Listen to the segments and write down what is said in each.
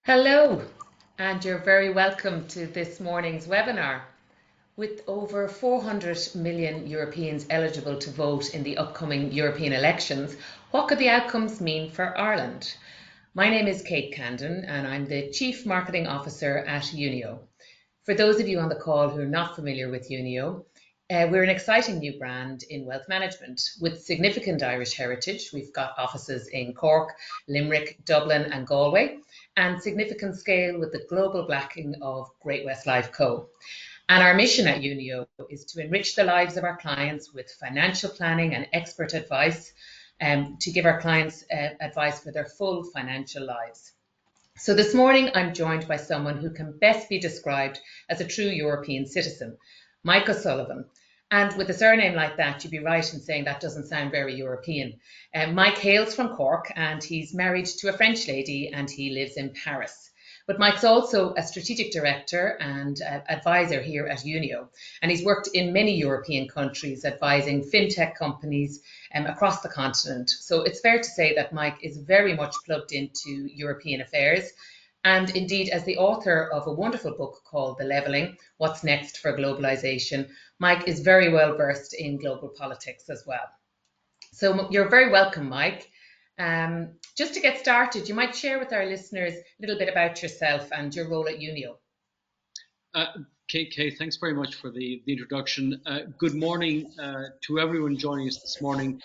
Hello, and you're very welcome to this morning's webinar. With over 400 million Europeans eligible to vote in the upcoming European elections, what could the outcomes mean for Ireland? My name is Kate Candon, and I'm the Chief Marketing Officer at Unio. For those of you on the call who are not familiar with Unio, we're an exciting new brand in wealth management with significant Irish heritage. We've got offices in Cork, Limerick, Dublin and Galway, and significant scale with the global backing of Great-West Lifeco. And our mission at Unio is to enrich the lives of our clients with financial planning and expert advice, to give our clients advice for their full financial lives. So this morning I'm joined by someone who can best be described as a true European citizen, Mike O'Sullivan. And with a surname like that, you'd be right in saying that doesn't sound very European. Mike hails from Cork and he's married to a French lady and he lives in Paris. But Mike's also a strategic director and advisor here at Unio. And he's worked in many European countries advising fintech companies across the continent. So it's fair to say that Mike is very much plugged into European affairs. And indeed, as the author of a wonderful book called The Levelling, What's Next for Globalisation, Mike is very well versed in global politics as well. So you're very welcome, Mike. Just to get started, you might share with our listeners a little bit about yourself and your role at Unio. Kate, thanks very much for the introduction. Good morning to everyone joining us this morning.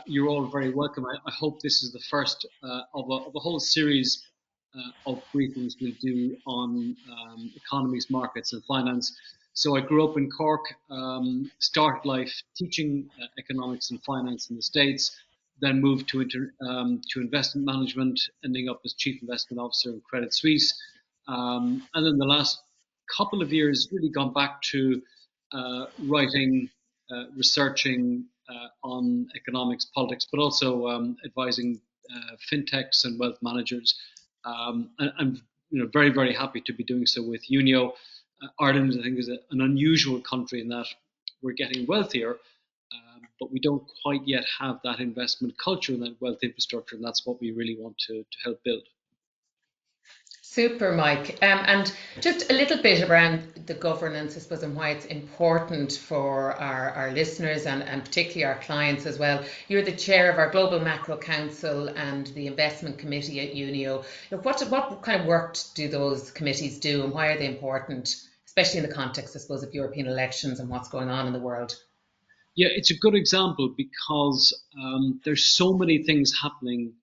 You're all very welcome. I hope this is the first of a whole series of briefings we'll do on economies, markets and finance. So I grew up in Cork, started life teaching economics and finance in the States, then moved to investment management, ending up as Chief Investment Officer in Credit Suisse. And then the last couple of years really gone back to writing, researching on economics, politics, but also advising fintechs and wealth managers. And I'm very, very happy to be doing so with Unio. Ireland, I think, is an unusual country in that we're getting wealthier, but we don't quite yet have that investment culture and that wealth infrastructure, and that's what we really want to help build. Super, Mike. And just a little bit around the governance, I suppose, and why it's important for our listeners and particularly our clients as well. You're the chair of our Global Macro Council and the Investment Committee at Unio. What kind of work do those committees do and why are they important, especially in the context, I suppose, of European elections and what's going on in the world? Yeah, it's a good example because there's so many things happening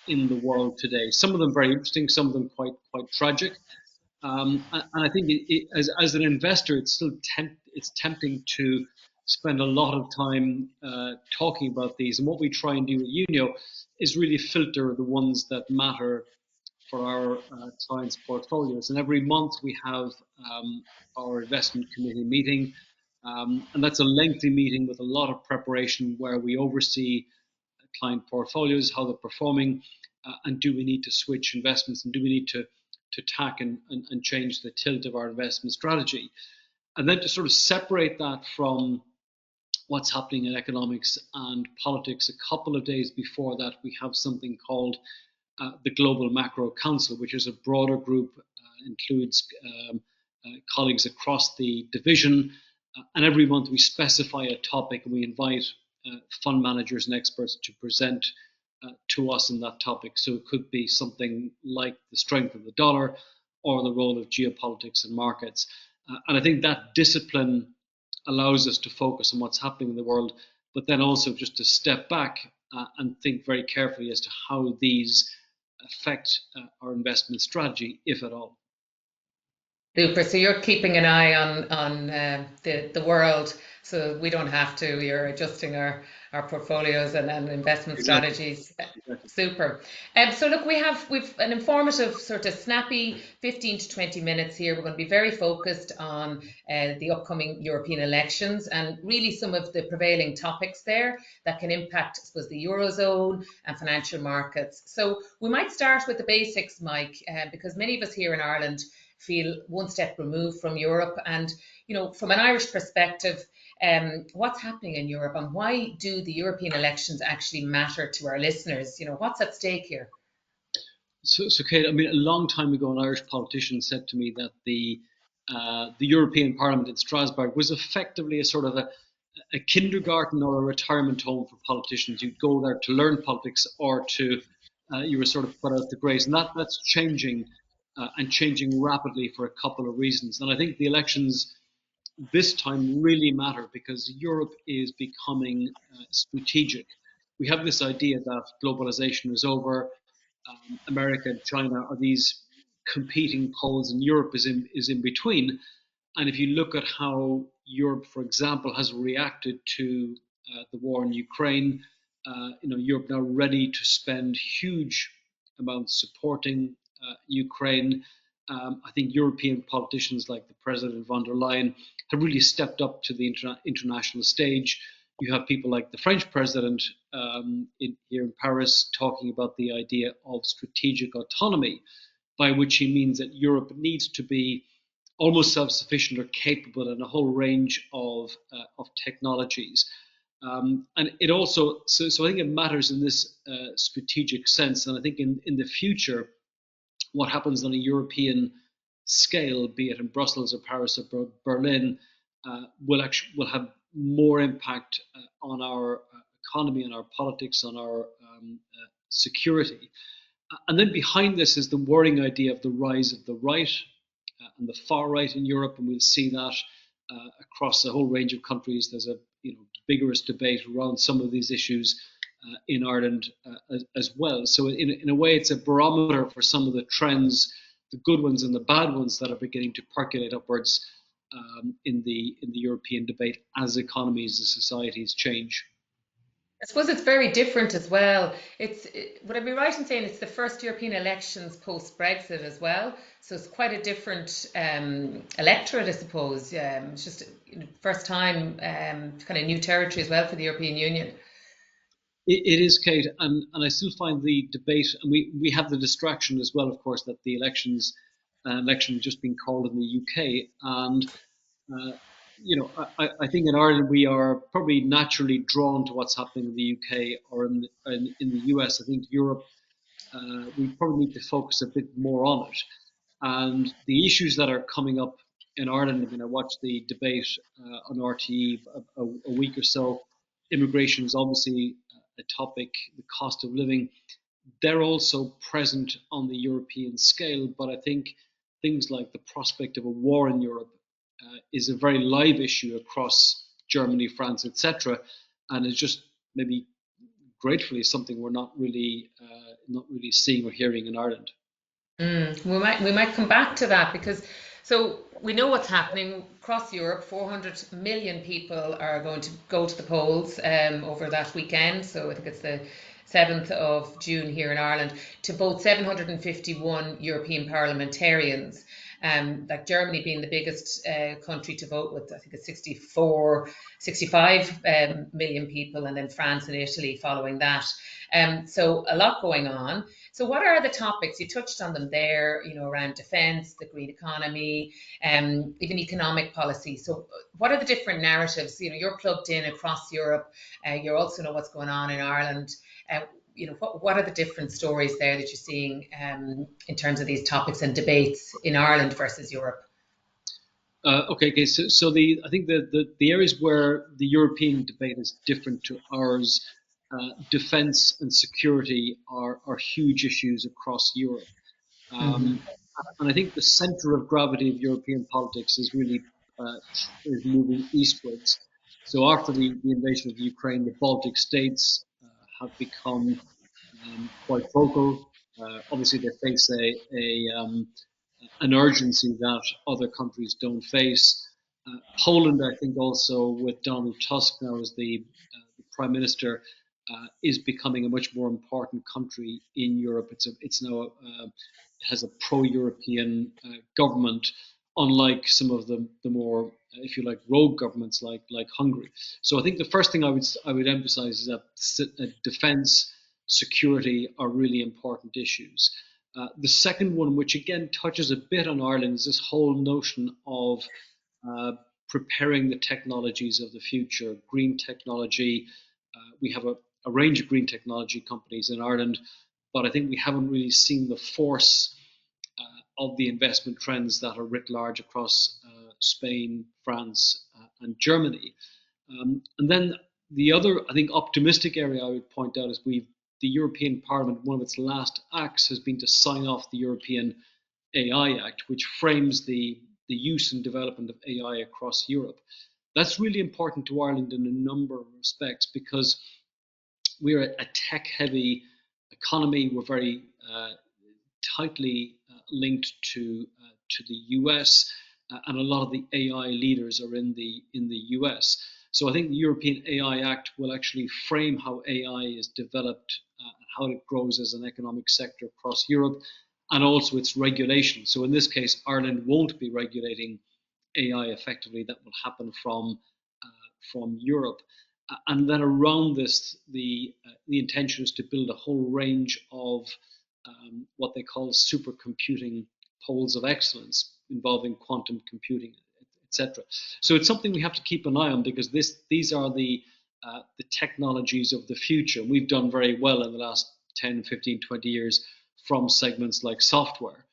in the world today. Some of them very interesting, some of them quite tragic. And I think as an investor, it's still tempting to spend a lot of time talking about these. And what we try and do at Unio is really filter the ones that matter for our clients' portfolios. And every month we have our investment committee meeting. And that's a lengthy meeting with a lot of preparation where we oversee client portfolios, how they're performing, and do we need to switch investments and do we need to tack and change the tilt of our investment strategy. And then to sort of separate that from what's happening in economics and politics, a couple of days before that, we have something called the Global Macro Council, which is a broader group, includes colleagues across the division. And every month we specify a topic and we invite fund managers and experts to present to us in that topic. So it could be something like the strength of the dollar or the role of geopolitics and markets. And I think that discipline allows us to focus on what's happening in the world, but then also just to step back and think very carefully as to how these affect our investment strategy, if at all. Super. So you're keeping an eye on the world, so we don't have to. You're adjusting our portfolios and investment strategies. Exactly. Super. So look, we've an informative, sort of snappy 15 to 20 minutes here. We're going to be very focused on the upcoming European elections and really some of the prevailing topics there that can impact, I suppose, the Eurozone and financial markets. So we might start with the basics, Mike, because many of us here in Ireland feel one step removed from Europe. And, from an Irish perspective, what's happening in Europe and why do the European elections actually matter to our listeners? What's at stake here? So, Kate, I mean, a long time ago, an Irish politician said to me that the European Parliament in Strasbourg was effectively a sort of a kindergarten or a retirement home for politicians. You'd go there to learn politics or to you were sort of put out to graze, and that's changing and changing rapidly for a couple of reasons. And I think the elections this time really matter because Europe is becoming strategic. We have this idea that globalization is over. America and China are these competing poles, and Europe is in between. And if you look at how Europe, for example, has reacted to the war in Ukraine, Europe now ready to spend huge amounts supporting Ukraine. I think European politicians like the President von der Leyen have really stepped up to the international stage. You have people like the French president here in Paris talking about the idea of strategic autonomy, by which he means that Europe needs to be almost self-sufficient or capable in a whole range of technologies. And it also, so I think it matters in this strategic sense. And I think in the future, what happens on a European scale, be it in Brussels or Paris or Berlin, will have more impact on our economy, on our politics, on our security. And then behind this is the worrying idea of the rise of the right and the far right in Europe, and we'll see that across a whole range of countries. There's a vigorous debate around some of these issues in Ireland as well. So in a way, it's a barometer for some of the trends, the good ones and the bad ones that are beginning to percolate upwards in the European debate as economies and societies change. I suppose it's very different as well. Would I be right in saying it's the first European elections post Brexit as well? So it's quite a different electorate, I suppose. It's just first time, kind of new territory as well for the European Union. It is, Kate, and I still find the debate, and we have the distraction as well, of course, that the election just been called in the UK, and uh, I think in Ireland we are probably naturally drawn to what's happening in the UK or in the US. I think Europe, we probably need to focus a bit more on it. And the issues that are coming up in Ireland, I mean, I watched the debate on RTE a week or so. Immigration is obviously a topic, the cost of living. They're also present on the European scale, but I think things like the prospect of a war in Europe is a very live issue across Germany, France, etc., and it's just maybe gratefully something we're not really seeing or hearing in Ireland. We might come back to that because so we know what's happening across Europe. 400 million people are going to go to the polls over that weekend. So I think it's the 7th of June here in Ireland to vote 751 European parliamentarians. Like Germany being the biggest country to vote with, I think it's 64, 65 million people, and then France and Italy following that. So a lot going on. So what are the topics? You touched on them there, around defence, the green economy, even economic policy. So what are the different narratives? You're plugged in across Europe. You also know what's going on in Ireland. What are the different stories there that you're seeing in terms of these topics and debates in Ireland versus Europe? Okay. So I think the areas where the European debate is different to ours, defence and security are huge issues across Europe. Hmm. Um, and I think the centre of gravity of European politics is really is moving eastwards. So after the invasion of Ukraine, the Baltic states have become quite vocal. Obviously, they face an urgency that other countries don't face. Poland, I think, also with Donald Tusk now as the prime minister, is becoming a much more important country in Europe. It's now it has a pro-European government, unlike some of the more, if you like, rogue governments like Hungary. So I think the first thing I would emphasise is that defence, security are really important issues. The second one, which again touches a bit on Ireland, is this whole notion of uh, preparing the technologies of the future, green technology. We have a range of green technology companies in Ireland. but I think we haven't really seen the force of the investment trends that are writ large across Spain, France, and Germany. And then the other, I think, optimistic area I would point out is the European Parliament, one of its last acts has been to sign off the European AI Act, which frames the use and development of AI across Europe. That's really important to Ireland in a number of respects because we're a tech-heavy economy. We're very tightly linked to the US, and a lot of the AI leaders are in the US. So I think the European AI Act will actually frame how AI is developed, how it grows as an economic sector across Europe, and also its regulation. So in this case, Ireland won't be regulating AI effectively. That will happen from Europe. And then around this, the intention is to build a whole range of what they call supercomputing poles of excellence involving quantum computing, etc. So it's something we have to keep an eye on because these are the technologies of the future. We've done very well in the last 10, 15, 20 years from segments like software.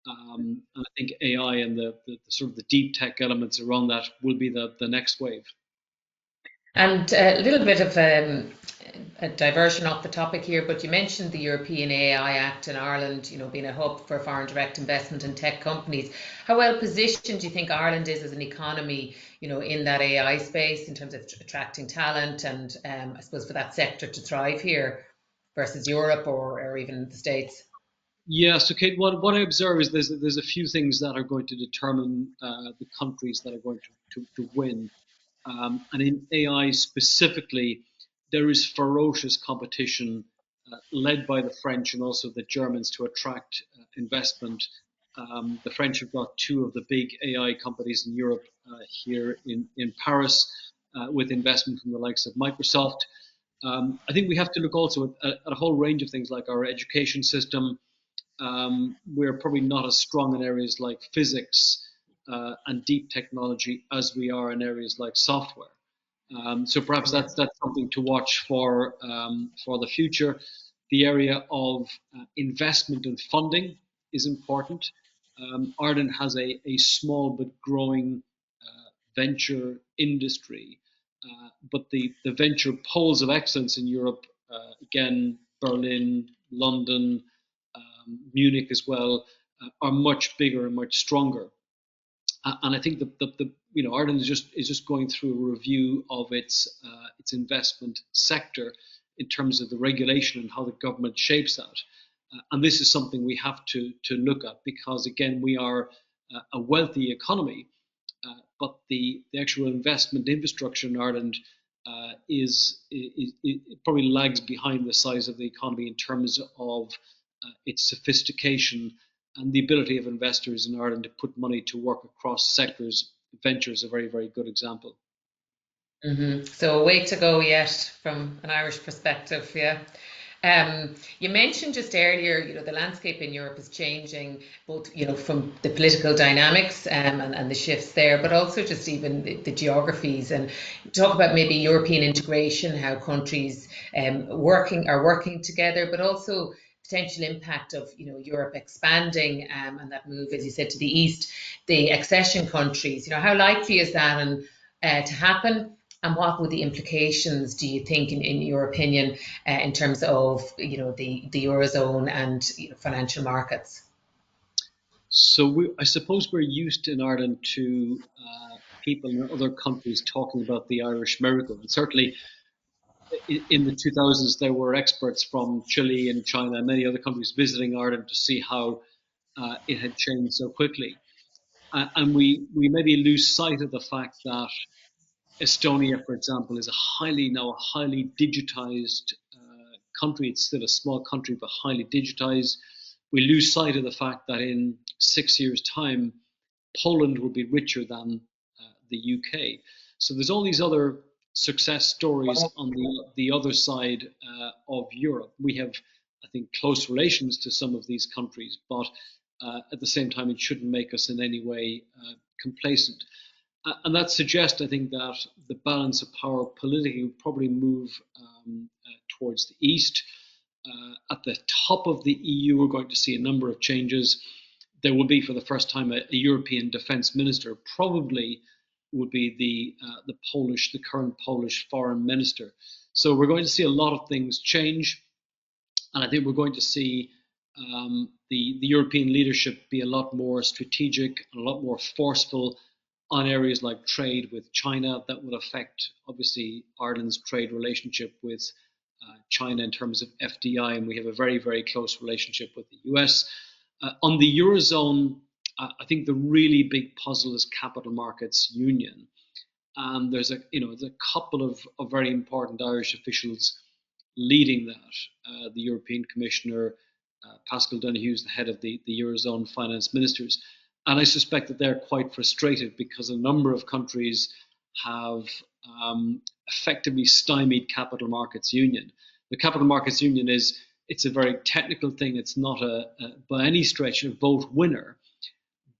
And I think AI and the sort of the deep tech elements around that will be the next wave. And a little bit of a diversion off the topic here, but you mentioned the European AI Act in Ireland, being a hub for foreign direct investment in tech companies. How well positioned do you think Ireland is as an economy, in that AI space in terms of attracting talent and I suppose for that sector to thrive here versus Europe or even the States? Yeah, so Kate, what I observe is there's a few things that are going to determine the countries that are going to win. And in AI specifically, there is ferocious competition led by the French and also the Germans to attract investment. The French have got two of the big AI companies in Europe here in Paris with investment from the likes of Microsoft. I think we have to look also at a whole range of things like our education system. We're probably not as strong in areas like physics and deep technology as we are in areas like software. So perhaps that's something to watch for the future. The area of investment and funding is important. Ireland has a small but growing venture industry, but the venture poles of excellence in Europe, again, Berlin, London, Munich as well, are much bigger and much stronger. And I think the Ireland is just going through a review of its investment sector in terms of the regulation and how the government shapes that. And this is something we have to look at because again we are a wealthy economy, but the actual investment infrastructure in Ireland is it probably lags behind the size of the economy in terms of its sophistication and the ability of investors in Ireland to put money to work across sectors. Venture is a very, very good example. So a way to go yet from an Irish perspective, yeah. You mentioned just earlier, the landscape in Europe is changing, both, from the political dynamics and the shifts there, but also just even the geographies. And talk about maybe European integration, how countries are working together, but also potential impact of Europe expanding and that move, as you said, to the east, the accession countries. How likely is that to happen? And what would the implications, do you think, in your opinion, in terms of the eurozone and financial markets? So I suppose we're used in Ireland to people in other countries talking about the Irish miracle. And certainly in the 2000s, there were experts from Chile and China and many other countries visiting Ireland to see how it had changed so quickly. And we maybe lose sight of the fact that Estonia, for example, is now a highly digitized country. It's still a small country, but highly digitized. We lose sight of the fact that in 6 years' time, Poland will be richer than the UK. So there's all these other success stories on the other side of Europe. We have, I think, close relations to some of these countries, but at the same time, it shouldn't make us in any way complacent. And that suggests, I think, that the balance of power politically will probably move towards the east. At the top of the EU, we're going to see a number of changes. There will be, for the first time, a European defence minister. Probably would be the current Polish foreign minister. So we're going to see a lot of things change, and I think we're going to see the European leadership be a lot more strategic and a lot more forceful on areas like trade with China that will affect, obviously, Ireland's trade relationship with China in terms of FDI, and we have a very, very close relationship with the US. On the Eurozone, I think the really big puzzle is capital markets union. And there's a couple of very important Irish officials leading that. The European Commissioner, Pascal Donoghue, is the head of the Eurozone finance ministers. And I suspect that they're quite frustrated because a number of countries have effectively stymied capital markets union. The capital markets union it's a very technical thing. It's not by any stretch a vote winner.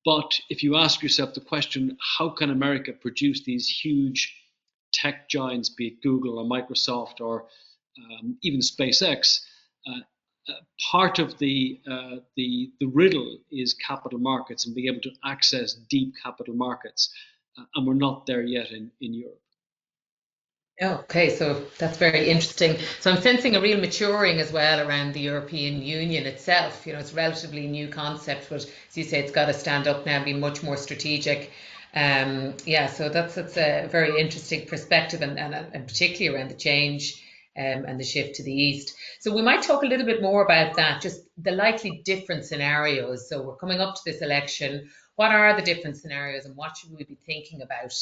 But if you ask yourself the question, how can America produce these huge tech giants, be it Google or Microsoft or even SpaceX? Part of the riddle is capital markets and being able to access deep capital markets, and we're not there yet in Europe. Okay, so that's very interesting. So I'm sensing a real maturing as well around the European Union itself. It's a relatively new concept, but as you say, it's got to stand up now and be much more strategic. Yeah, so that's a very interesting perspective, and particularly around the change and the shift to the east. So we might talk a little bit more about that, just the likely different scenarios. So we're coming up to this election. What are the different scenarios, and what should we be thinking about,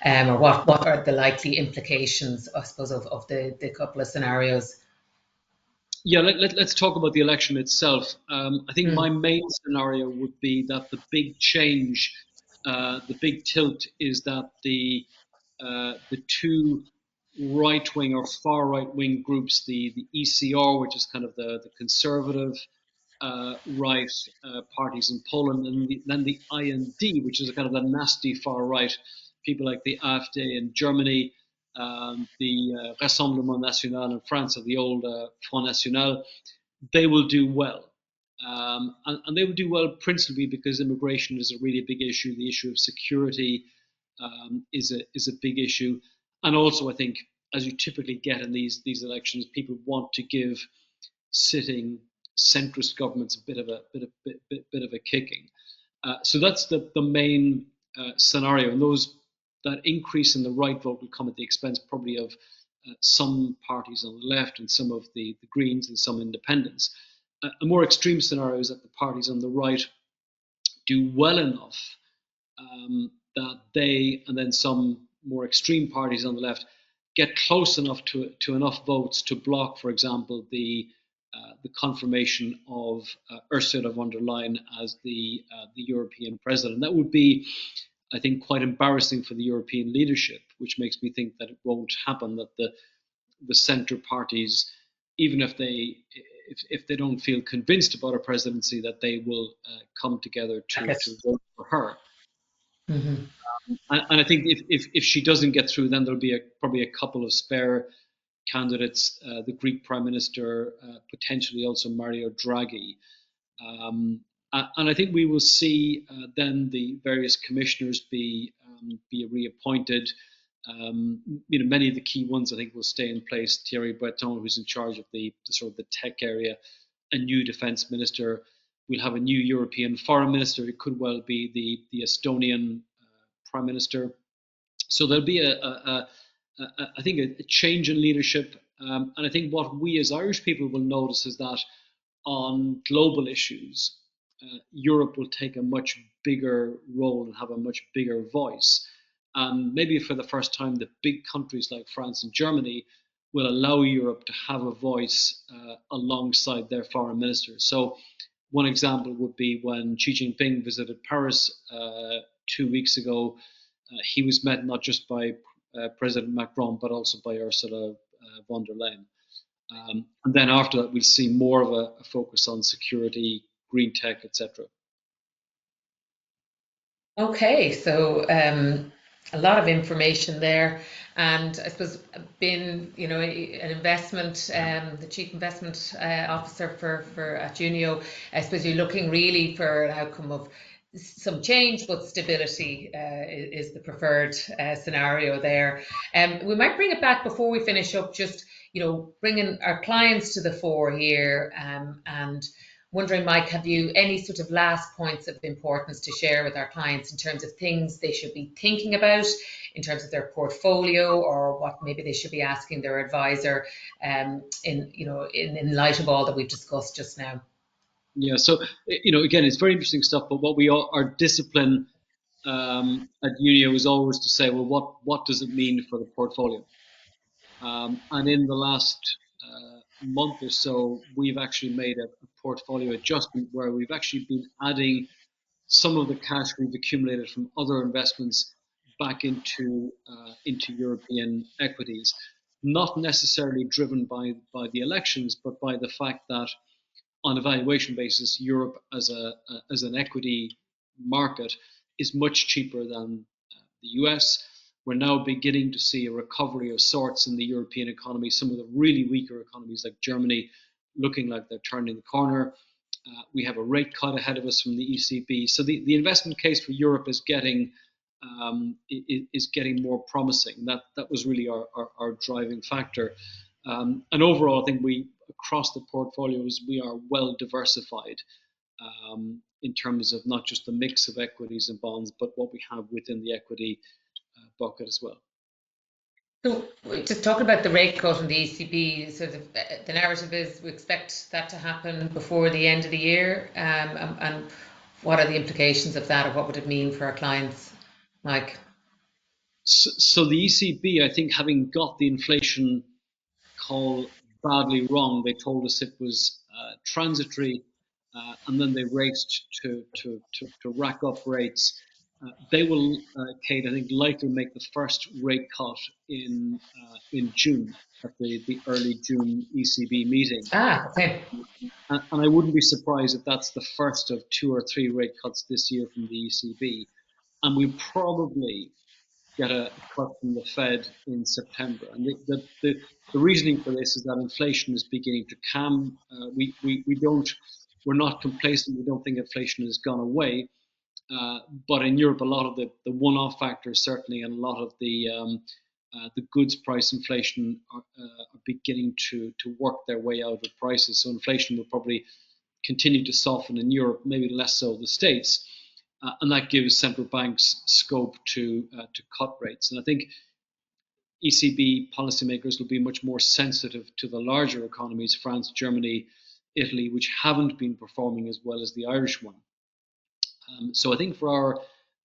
or what are the likely implications, I suppose, of the couple of scenarios? Yeah, let's talk about the election itself. I think my main scenario would be that the big change, the big tilt, is that the two right-wing or far right-wing groups, the ECR, which is kind of the conservative right parties in Poland, and then the IND, which is a kind of the nasty far right, people like the AfD in Germany, the Rassemblement National in France, or the old Front National. They will do well. And they will do well principally because immigration is a really big issue. The issue of security is a big issue. And also, I think, as you typically get in these elections, people want to give sitting centrist governments a bit of a kicking. So that's the main scenario, and that increase in the right vote will come at the expense probably of some parties on the left and some of the Greens and some independents. A more extreme scenario is that the parties on the right do well enough that they, and then some more extreme parties on the left, get close enough to enough votes to block, for example, the confirmation of Ursula von der Leyen as the European president. That would be, I think, quite embarrassing for the European leadership, which makes me think that it won't happen, that the centre parties, even if they don't feel convinced about a presidency, that they will come together to vote for her. Mm-hmm. And I think if she doesn't get through, then there'll be probably a couple of spare candidates, the Greek Prime Minister, potentially also Mario Draghi. And I think we will see then the various commissioners be reappointed. Many of the key ones I think will stay in place. Thierry Breton, who's in charge of the sort of the tech area, a new defence minister. We'll have a new European foreign minister. It could well be the Estonian prime minister. So there'll be I think a change in leadership, and I think what we as Irish people will notice is that on global issues, Europe will take a much bigger role and have a much bigger voice. And maybe for the first time, the big countries like France and Germany will allow Europe to have a voice alongside their foreign ministers. So one example would be when Xi Jinping visited Paris 2 weeks ago. He was met not just by President Macron, but also by Ursula von der Leyen. And then after that, we'll see more of a focus on security, green tech, etc. Okay, so A lot of information there, and I suppose being, an investment, the chief investment officer for at Unio, I suppose you're looking really for an outcome of some change, but stability is the preferred scenario there. We might bring it back before we finish up, just bringing our clients to the fore here, and wondering, Mike, have you any sort of last points of importance to share with our clients in terms of things they should be thinking about in terms of their portfolio, or what maybe they should be asking their advisor in light of all that we've discussed just now? Yeah, so again, it's very interesting stuff. But what we are, our discipline at Unio is always to say, well, what does it mean for the portfolio? And in the last month or so, we've actually made a portfolio adjustment where we've actually been adding some of the cash we've accumulated from other investments back into European equities, not necessarily driven by the elections, but by the fact that on a valuation basis, Europe as an equity market is much cheaper than the US. We're now beginning to see a recovery of sorts in the European economy. Some of the really weaker economies like Germany looking like they're turning the corner. We have a rate cut ahead of us from the ECB. So the investment case for Europe is getting more promising. That was really our driving factor. And overall, I think across the portfolios, we are well diversified in terms of not just the mix of equities and bonds, but what we have within the equity bucket as well. So just talking about the rate cut and the ECB, sort of the narrative is we expect that to happen before the end of the year. And what are the implications of that, or what would it mean for our clients, Mike? So the ECB, I think, having got the inflation call badly wrong, they told us it was transitory, and then they raced to rack up rates. They will, Kate, I think, likely make the first rate cut in June at the early June ECB meeting. Okay. And I wouldn't be surprised if that's the first of 2 or 3 rate cuts this year from the ECB. And we probably get a cut from the Fed in September. And the reasoning for this is that inflation is beginning to calm. We're not complacent. We don't think inflation has gone away. But in Europe, a lot of the one-off factors certainly, and a lot of the goods price inflation are beginning to work their way out of prices. So inflation will probably continue to soften in Europe, maybe less so the States. And that gives central banks scope to cut rates. And I think ECB policymakers will be much more sensitive to the larger economies, France, Germany, Italy, which haven't been performing as well as the Irish one. So I think for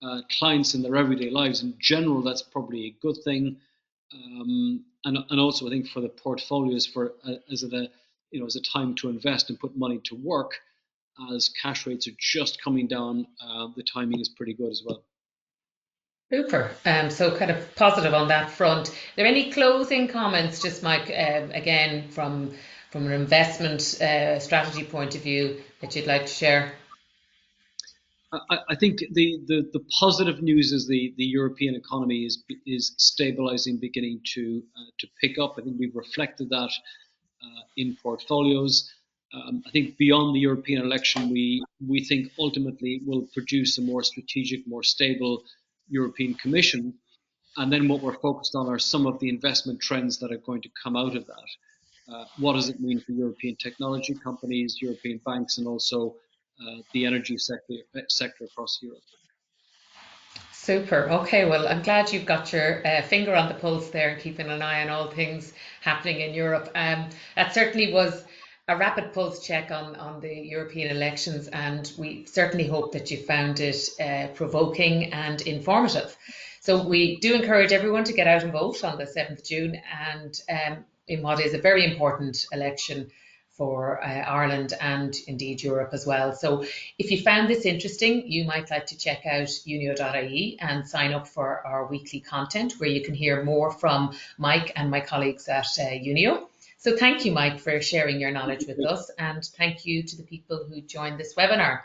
our clients in their everyday lives in general, that's probably a good thing. And also I think for the portfolios, as a time to invest and put money to work, as cash rates are just coming down, the timing is pretty good as well. Super. So kind of positive on that front. Are there any closing comments, just Mike, again from an investment strategy point of view, that you'd like to share? I think the positive news is the European economy is stabilizing, beginning to pick up. I think we've reflected that in portfolios. I think beyond the European election, we think ultimately will produce a more strategic, more stable European Commission. And then what we're focused on are some of the investment trends that are going to come out of that. What does it mean for European technology companies, European banks, and also the energy sector across Europe? Super. Okay, well, I'm glad you've got your finger on the pulse there and keeping an eye on all things happening in Europe. That certainly was a rapid pulse check on the European elections, and we certainly hope that you found it provoking and informative. So we do encourage everyone to get out and vote on the 7th of June, and in what is a very important election for Ireland and indeed Europe as well. So if you found this interesting, you might like to check out unio.ie and sign up for our weekly content, where you can hear more from Mike and my colleagues at Unio. So thank you, Mike, for sharing your knowledge with us, and thank you to the people who joined this webinar.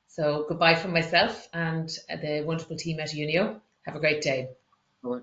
So goodbye from myself and the wonderful team at Unio. Have a great day. All right.